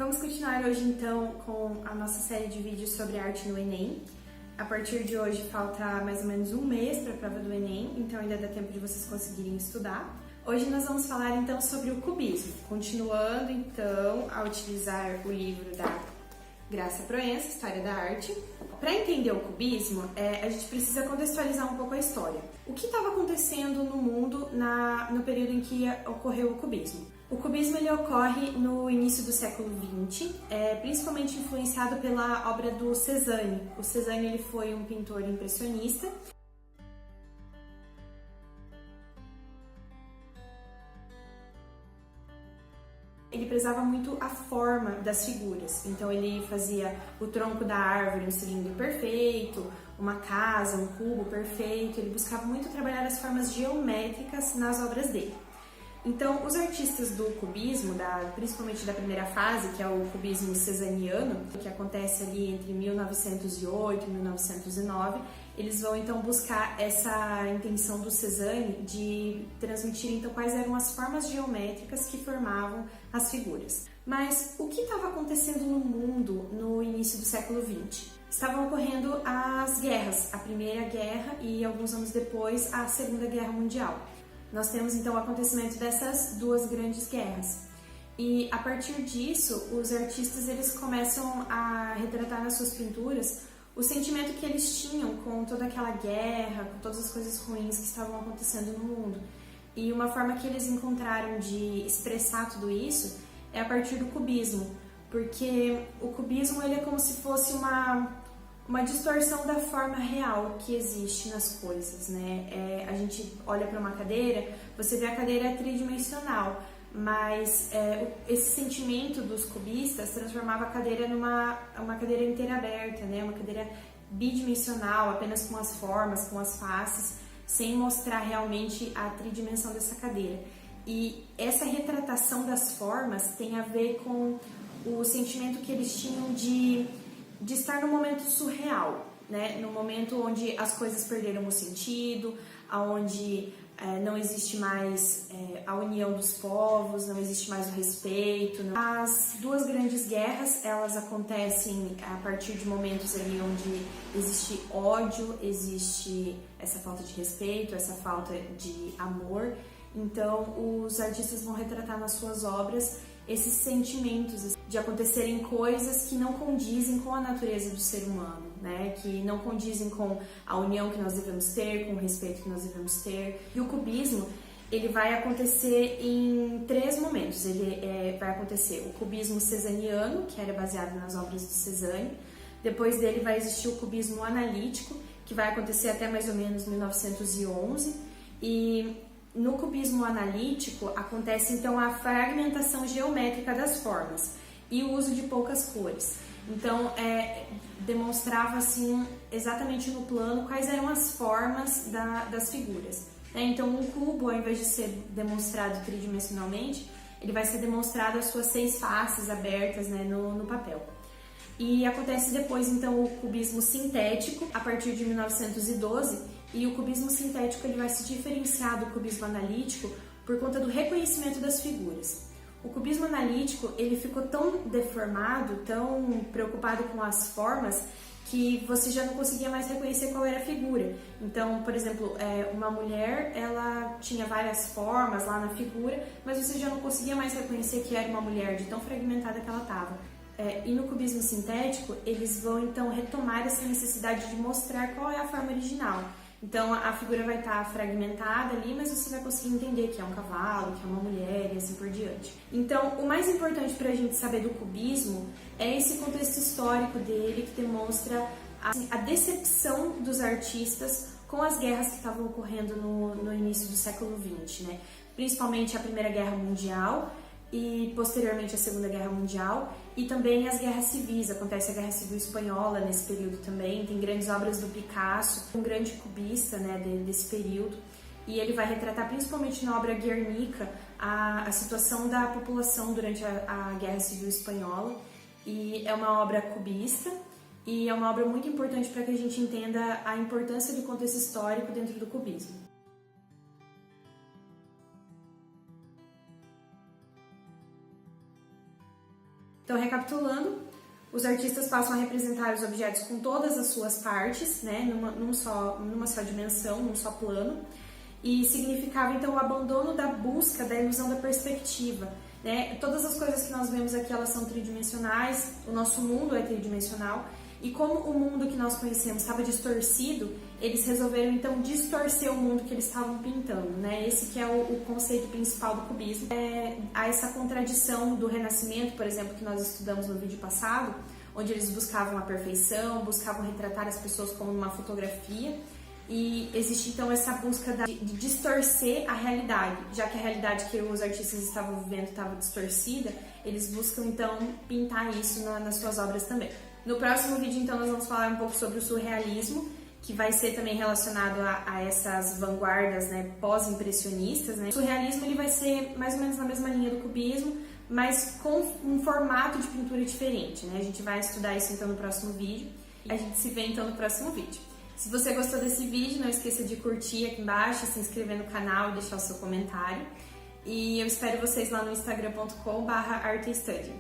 Vamos continuar hoje então com a nossa série de vídeos sobre arte no Enem. A partir de hoje falta mais ou menos um mês para a prova do Enem, então ainda dá tempo de vocês conseguirem estudar. Hoje nós vamos falar então sobre o cubismo, continuando então a utilizar o livro da Graça Proença, História da Arte. Para entender o cubismo, a gente precisa contextualizar um pouco a história. O que estava acontecendo no mundo no período em que ocorreu o cubismo? O cubismo ele ocorre no início do século XX, principalmente influenciado pela obra do Cézanne. O Cézanne ele foi um pintor impressionista. Ele prezava muito a forma das figuras, então ele fazia o tronco da árvore um cilindro perfeito, uma casa, um cubo perfeito, ele buscava muito trabalhar as formas geométricas nas obras dele. Então, os artistas do cubismo, principalmente da primeira fase, que é o cubismo cezaniano, que acontece ali entre 1908 e 1909, eles vão então buscar essa intenção do Cézanne de transmitir então quais eram as formas geométricas que formavam as figuras. Mas o que estava acontecendo no mundo no início do século XX? Estavam ocorrendo as guerras, a Primeira Guerra e alguns anos depois a Segunda Guerra Mundial. Nós temos então o acontecimento dessas duas grandes guerras. E a partir disso, os artistas eles começam a retratar nas suas pinturas o sentimento que eles tinham com toda aquela guerra, com todas as coisas ruins que estavam acontecendo no mundo. E uma forma que eles encontraram de expressar tudo isso é a partir do cubismo, porque o cubismo ele é como se fosse uma distorção da forma real que existe nas coisas, né? A gente olha para uma cadeira, você vê a cadeira tridimensional, mas esse sentimento dos cubistas transformava a cadeira numa cadeira inteira aberta, né? Uma cadeira bidimensional, apenas com as formas, com as faces, sem mostrar realmente a tridimensão dessa cadeira. E essa retratação das formas tem a ver com o sentimento que eles tinham de estar no momento surreal, né? No momento onde as coisas perderam o sentido, onde não existe mais a união dos povos, não existe mais o respeito. As duas grandes guerras, elas acontecem a partir de momentos ali onde existe ódio, existe essa falta de respeito, essa falta de amor. Então, os artistas vão retratar nas suas obras esses sentimentos de acontecerem coisas que não condizem com a natureza do ser humano, né? Que não condizem com a união que nós devemos ter, com o respeito que nós devemos ter. E o cubismo, ele vai acontecer em três momentos. Vai acontecer o cubismo cezaniano, que era baseado nas obras do Cézanne. Depois dele vai existir o cubismo analítico, que vai acontecer até mais ou menos 1911. E no cubismo analítico acontece então a fragmentação geométrica das formas e o uso de poucas cores. Então demonstrava assim exatamente no plano quais eram as formas das figuras. Então um cubo, ao invés de ser demonstrado tridimensionalmente, ele vai ser demonstrado as suas 6 faces abertas, né, no papel. E acontece depois então o cubismo sintético a partir de 1912. E o cubismo sintético ele vai se diferenciar do cubismo analítico por conta do reconhecimento das figuras. O cubismo analítico ele ficou tão deformado, tão preocupado com as formas, que você já não conseguia mais reconhecer qual era a figura. Então, por exemplo, uma mulher, ela tinha várias formas lá na figura, mas você já não conseguia mais reconhecer que era uma mulher, de tão fragmentada que ela estava. E no cubismo sintético, eles vão então retomar essa necessidade de mostrar qual é a forma original. Então a figura vai estar fragmentada ali, mas você vai conseguir entender que é um cavalo, que é uma mulher e assim por diante. Então o mais importante para a gente saber do cubismo é esse contexto histórico dele que demonstra a decepção dos artistas com as guerras que estavam ocorrendo no início do século XX, né? Principalmente a Primeira Guerra Mundial e posteriormente a Segunda Guerra Mundial e também as guerras civis. Acontece a Guerra Civil Espanhola nesse período também, tem grandes obras do Picasso, um grande cubista, né, desse período, e ele vai retratar principalmente na obra Guernica a situação da população durante a Guerra Civil Espanhola, e é uma obra cubista e é uma obra muito importante para que a gente entenda a importância do contexto histórico dentro do cubismo. Então, recapitulando, os artistas passam a representar os objetos com todas as suas partes, né, numa só dimensão, num só plano, e significava então o abandono da busca da ilusão da perspectiva, né? Todas as coisas que nós vemos aqui, elas são tridimensionais, o nosso mundo é tridimensional, e como o mundo que nós conhecemos estava distorcido, eles resolveram então distorcer o mundo que eles estavam pintando, né? Esse que é o conceito principal do cubismo. Há essa contradição do Renascimento, por exemplo, que nós estudamos no vídeo passado, onde eles buscavam a perfeição, buscavam retratar as pessoas como numa fotografia, e existe então essa busca de distorcer a realidade, já que a realidade que os artistas estavam vivendo estava distorcida, eles buscam então pintar isso nas suas obras também. No próximo vídeo então nós vamos falar um pouco sobre o surrealismo, que vai ser também relacionado a essas vanguardas, né, pós-impressionistas, né? O surrealismo ele vai ser mais ou menos na mesma linha do cubismo, mas com um formato de pintura diferente, né? A gente vai estudar isso então no próximo vídeo. A gente se vê então no próximo vídeo. Se você gostou desse vídeo, não esqueça de curtir aqui embaixo, se inscrever no canal e deixar o seu comentário. E eu espero vocês lá no instagram.com/artstudio.